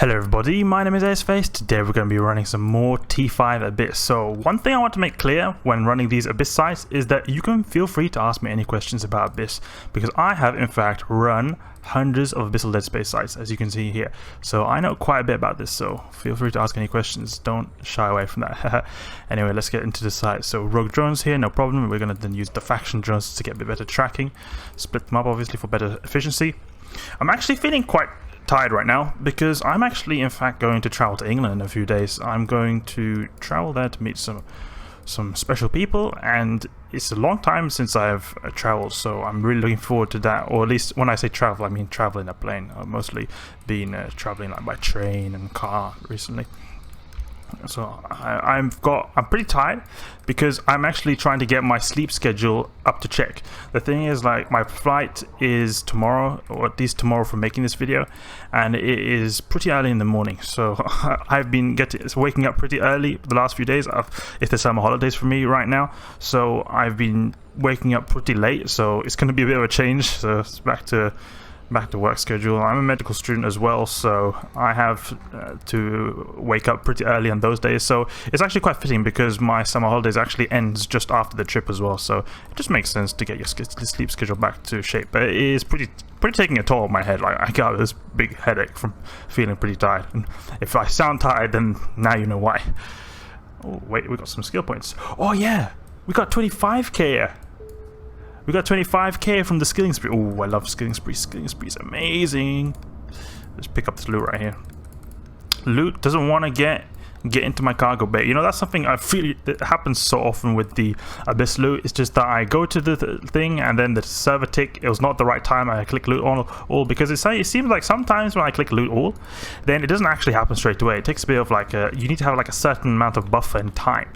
Hello everybody, my name is Aceface. Today we're going to be running some more T5 Abyss. So one thing I want to make clear when running these Abyss sites is that you can feel free to ask me any questions about Abyss, because I have in fact run hundreds of Abyssal Dead Space sites, as you can see here. So I know quite a bit about this, so feel free to ask any questions. Don't shy away from that. Anyway, let's get into the site. So rogue drones here, no problem. We're going to then use the faction drones to get a bit better tracking. Split them up obviously for better efficiency. I'm actually feeling quite tired right now because I'm actually in fact going to travel to England in a few days. I'm going to travel there to meet some special people, and it's a long time since I've traveled, so I'm really looking forward to that. Or at least when I say travel, I mean travel in a plane. I've mostly been traveling like by train and car recently. So I'm pretty tired because I'm actually trying to get my sleep schedule up to check. The thing is, like, my flight is tomorrow, or at least tomorrow for making this video, and it is pretty early in the morning. So I've been waking up pretty early the last few days. It's the summer holidays for me right now, so I've been waking up pretty late. So it's going to be a bit of a change. So it's back to work schedule. I'm a medical student as well, so I have to wake up pretty early on those days. So it's actually quite fitting because my summer holidays actually ends just after the trip as well. So it just makes sense to get your sleep schedule back to shape. But it is pretty taking a toll on my head. Like, I got this big headache from feeling pretty tired. And if I sound tired, then now you know why. Oh wait, we got some skill points. Oh yeah, we got 25k here. We got 25k from the skilling spree. Oh, I love skilling spree. Skilling spree is amazing. Let's pick up this loot right here. Loot doesn't want to get into my cargo bay. You know, that's something I feel that happens so often with the Abyss loot. It's just that I go to the thing and then the server tick. It was not the right time. I click loot all because it seems like sometimes when I click loot all, then it doesn't actually happen straight away. It takes a bit of like you need to have like a certain amount of buffer in time.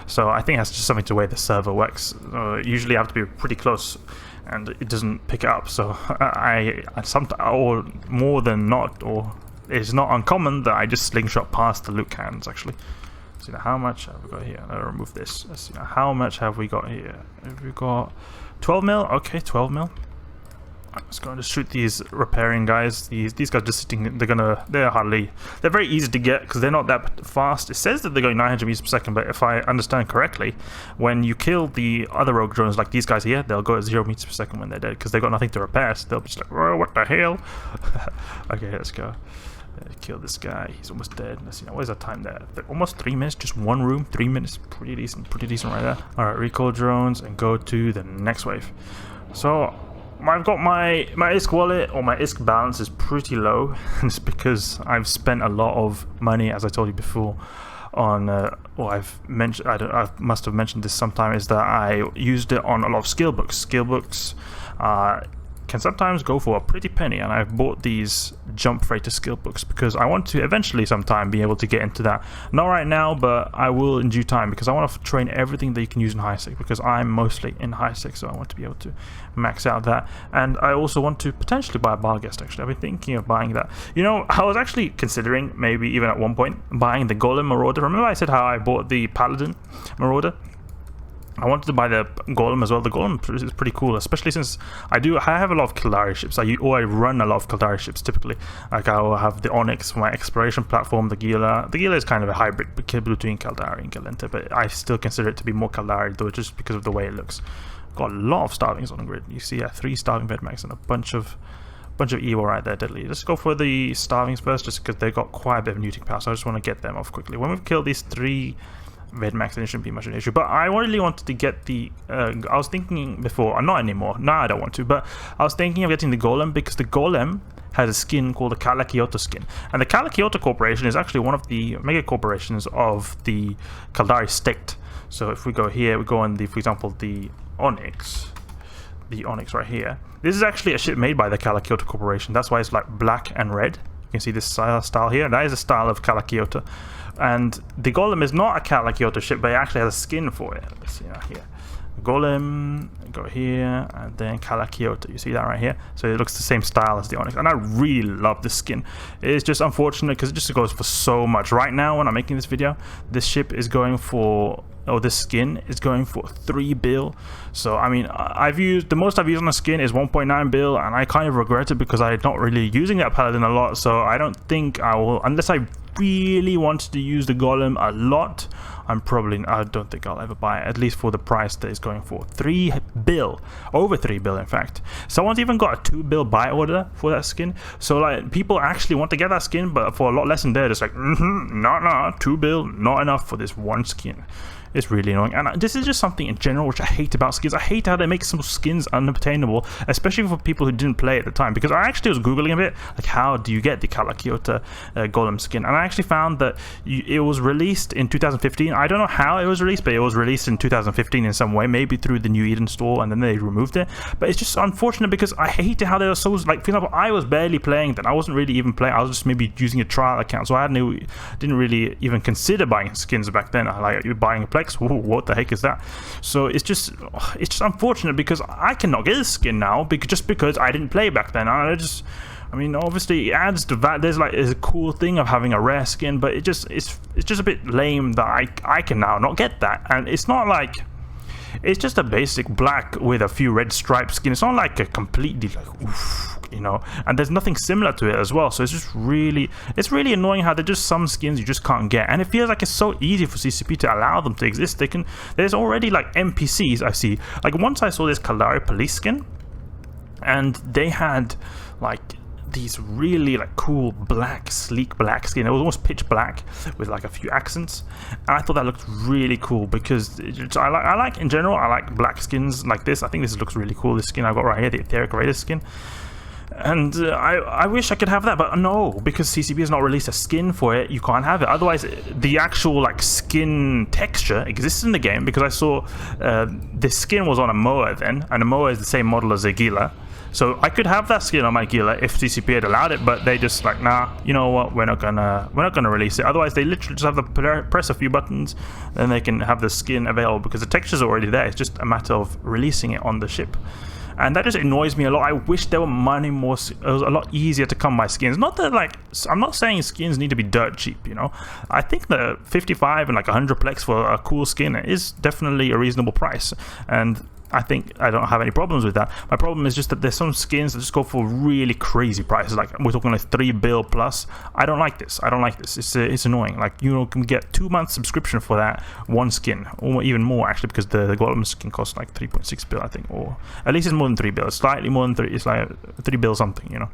So I think that's just something to the way the server works. Usually I have to be pretty close and it doesn't pick it up. So I sometimes, or more than not, or it's not uncommon that I just slingshot past the loot cans actually. So how much have we got here? I'll remove this. Let's see, how much have we got here? Have we got 12 mil? Okay, 12 mil. Let's go and just shoot these repairing guys. These guys just sitting. They're very easy to get because they're not that fast. It says that they're going 900 meters per second, but if I understand correctly, when you kill the other rogue drones like these guys here, they'll go at 0 meters per second when they're dead because they've got nothing to repair. So they'll be just like, oh, what the hell? Okay, let's go. Kill this guy. He's almost dead. Let's see now. What is our time there? Almost 3 minutes. Just one room. 3 minutes. Pretty decent right there. All right, recall drones and go to the next wave. So I've got my ISK wallet, or my ISK balance is pretty low. It's because I've spent a lot of money, as I told you before, on I must have mentioned this sometime, is that I used it on a lot of skill books. Skill books can sometimes go for a pretty penny, and I've bought these jump freighter skill books because I want to eventually sometime be able to get into that. Not right now, but I will in due time, because I want to train everything that you can use in high sec, because I'm mostly in high sec, so I want to be able to max out that. And I also want to potentially buy a Barghest. Actually, I've been thinking of buying that. You know, I was actually considering maybe even at one point buying the Golem Marauder. Remember I said how I bought the Paladin Marauder? I wanted to buy the Golem as well. The Golem is pretty cool, especially since I have a lot of Caldari ships. I run a lot of Caldari ships typically. Like, I will have the Onyx for my exploration platform, the Gila. The Gila is kind of a hybrid between Caldari and Galenta, but I still consider it to be more Caldari, though, just because of the way it looks. Got a lot of starvings on the grid. You see 3 starving Vedmax and a bunch of evil right there, deadly. Let's go for the starvings first, just because they got quite a bit of muting power, so I just want to get them off quickly. When we've killed these 3 Vedmax, then it shouldn't be much of an issue. But I really wanted to get the I was thinking before, not anymore, now I don't want to, but I was thinking of getting the Golem, because the Golem has a skin called the Capacitor skin, and the Capacitor Corporation is actually one of the mega corporations of the Caldari state. So if we go here, we go on the, for example, the Onyx right here. This is actually a ship made by the Capacitor Corporation. That's why it's like black and red. You can see this style here. That is a style of Capacitor. And the Golem is not a Capacitor ship, but it actually has a skin for it. Let's see here. Golem, go here, and then Capacitor. You see that right here? So it looks the same style as the Onyx, and I really love this skin. It's just unfortunate because it just goes for so much. Right now, when I'm making this video, this ship is going for, or this skin is going for 3 bill. So I mean, the most I've used on the skin is 1.9 bill, and I kind of regret it because I'm not really using that paladin a lot. So I don't think I will, unless I really wanted to use the Golem a lot. I don't think I'll ever buy it, at least for the price that it's going for. 3 bill, over 3 bill in fact. Someone's even got a 2 bill buy order for that skin. So like, people actually want to get that skin, but for a lot less than that, it's like, no, 2 bill, not enough for this one skin. It's really annoying, and this is just something in general which I hate about skins. I hate how they make some skins unobtainable, especially for people who didn't play at the time, because I actually was googling a bit, like how do you get the Capacitor Golem skin, and I actually found that it was released in 2015. I don't know how it was released, but it was released in 2015 in some way, maybe through the New Eden store, and then they removed it. But it's just unfortunate because I hated how they were so, like, for example, I was barely playing then. I wasn't really even playing. I was just maybe using a trial account, so I didn't really even consider buying skins back then. I like buying a Plex. Ooh, what the heck is that? So it's just unfortunate because I cannot get this skin now because I didn't play back then. I mean, obviously it adds to that. There's a cool thing of having a rare skin, but it's just a bit lame that I can now not get that. And it's not like, it's just a basic black with a few red stripes skin. It's not like a completely like, oof, you know, and there's nothing similar to it as well. So it's just really annoying how there's just some skins you just can't get, and it feels like it's so easy for CCP to allow them to exist. There's already like NPCs I see. Like once I saw this Caldari police skin, and they had like these really like cool black, sleek black skin. It was almost pitch black with like a few accents, and I thought that looked really cool because I like in general, I like black skins like this. I think this looks really cool. This skin I've got right here, the Etheric Raider skin, and I wish I could have that, but no, because CCP has not released a skin for it, you can't have it. Otherwise, the actual like skin texture exists in the game, because I saw this skin was on a Moa then, and a Moa is the same model as a Gila. So I could have that skin on my Gila if CCP had allowed it, but they just like, nah, you know what, we're not gonna release it. Otherwise, they literally just have to press a few buttons, then they can have the skin available because the texture's already there. It's just a matter of releasing it on the ship, and that just annoys me a lot. I wish there were money more. It was a lot easier to come by skins. Not that like, I'm not saying skins need to be dirt cheap, you know. I think the 55 and like 100 plex for a cool skin is definitely a reasonable price, and I think I don't have any problems with that. My problem is just that there's some skins that just go for really crazy prices. Like we're talking like 3 bill plus. I don't like this. It's annoying. Like you can get 2 months subscription for that one skin, or even more actually, because the Golem skin costs like 3.6 bill, I think, or at least it's more than 3 bill. It's slightly more than 3. It's like 3 bill something, you know.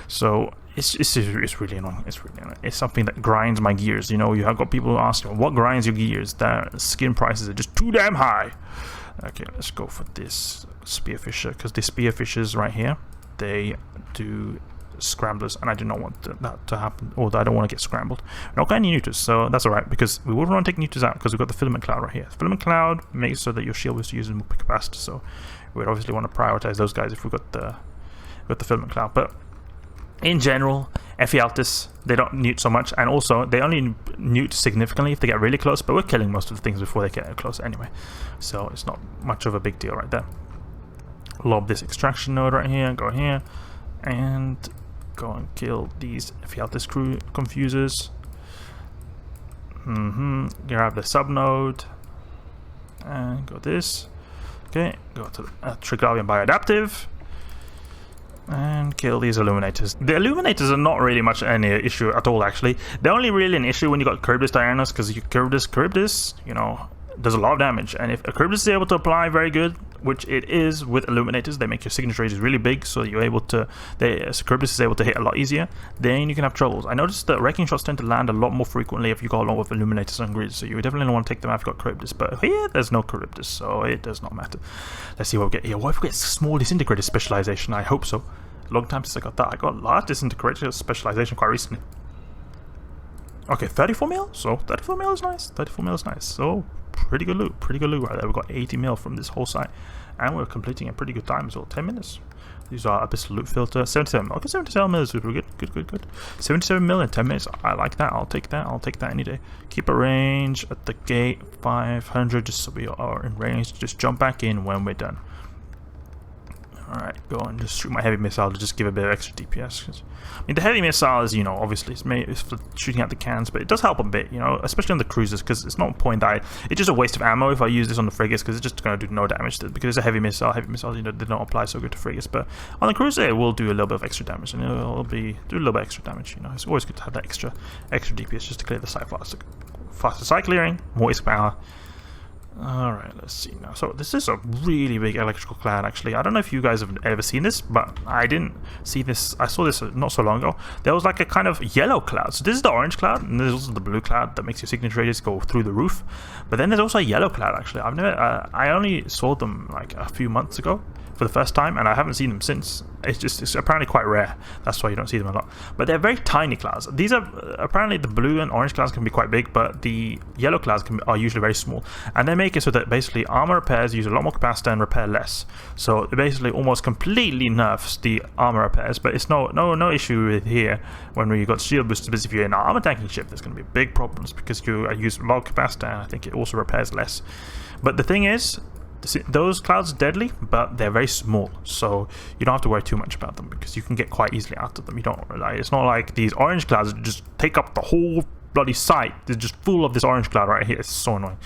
So it's really annoying. It's really annoying. It's something that grinds my gears. You know, you have got people asking, what grinds your gears? That skin prices are just too damn high. Okay, let's go for this Spearfisher, because the Spearfishers right here, they do scramblers, and I do not want that to happen, or I don't want to get scrambled. We're not got any neuters, so that's alright, because we wouldn't want to take neuters out, because we've got the Filament Cloud right here. The Filament Cloud makes so that your shield is using more Capacitor, so we'd obviously want to prioritize those guys if we've got the Filament Cloud. But in general, Ephialtes, they don't newt so much, and also they only newt significantly if they get really close, but we're killing most of the things before they get close anyway, so it's not much of a big deal right there. Lob this extraction node right here, go here, and go and kill these Ephialtes crew confusers. Grab the sub node, and go this. Okay, go to Triglavian Bioadaptive, and kill these Illuminators. The Illuminators are not really much any issue at all, actually. They're only really an issue when you got Charybdis Dianas, because you Charybdis, you know, does a lot of damage. And if a Charybdis is able to apply very good, which it is with Illuminators, they make your signature radius really big, so you're able to, Charybdis is able to hit a lot easier, then you can have troubles. I noticed that wrecking shots tend to land a lot more frequently if you go along with Illuminators on grid, so you definitely don't want to take them if you've got Charybdis. But here, there's no Charybdis, so it does not matter. Let's see what we get here. What if we get small disintegrator specialization? I hope so. Long time since I got that. I got large disintegrator specialization quite recently. Okay, 34 mil. So 34 mil is nice. 34 mil is nice. So pretty good loot. Pretty good loot right there. We got 80 mil from this whole site, and we're completing a pretty good time as well. 10 minutes. These are Abyssal Loot Filter. 77 mil. Okay, 77 mil is super good. Good. 77 mil in 10 minutes. I like that. I'll take that any day. Keep a range at the gate 500 just so we are in range. Just jump back in when we're done. Alright, go on, just shoot my heavy missile to just give a bit of extra DPS. I mean, the heavy missile is, you know, obviously it's for shooting at the cans, but it does help a bit, you know, especially on the cruisers, because it's not a point that it's just a waste of ammo if I use this on the frigates, because it's just going to do no damage to it, because it's a heavy missile. Heavy missiles, you know, they don't apply so good to frigates, but on the cruiser it will do a little bit of extra damage, and it'll do a little bit extra damage, you know. It's always good to have that extra DPS just to clear the site faster. Faster site clearing, more XP power. Alright, let's see now. So this is a really big electrical cloud actually. I don't know if you guys have ever seen this, but I didn't see this. I saw this not so long ago. There was like a kind of yellow cloud. So this is the orange cloud, and there's also the blue cloud that makes your signature radius go through the roof. But then there's also a yellow cloud actually. I only saw them like a few months ago for the first time, and I haven't seen them since. It's apparently quite rare. That's why you don't see them a lot. But they're very tiny clouds. These are apparently the blue and orange clouds can be quite big, but the yellow clouds are usually very small. And they make it so that basically armor repairs use a lot more capacitor and repair less. So it basically almost completely nerfs the armor repairs. But it's no issue with here when we got shield boosters. If you're in an armor tanking ship, there's going to be big problems because you use a lot of capacitor, and I think it also repairs less. But the thing is, those clouds are deadly, but they're very small, so you don't have to worry too much about them because you can get quite easily out of them. You don't like, it's not like these orange clouds that just take up the whole bloody site. They're just full of this orange cloud right here. It's so annoying.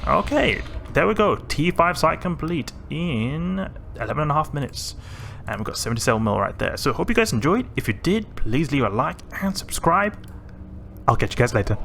Okay, there we go. T5 site complete in 11.5 minutes. And we've got 77 mil right there. So hope you guys enjoyed. If you did, please leave a like and subscribe. I'll catch you guys later.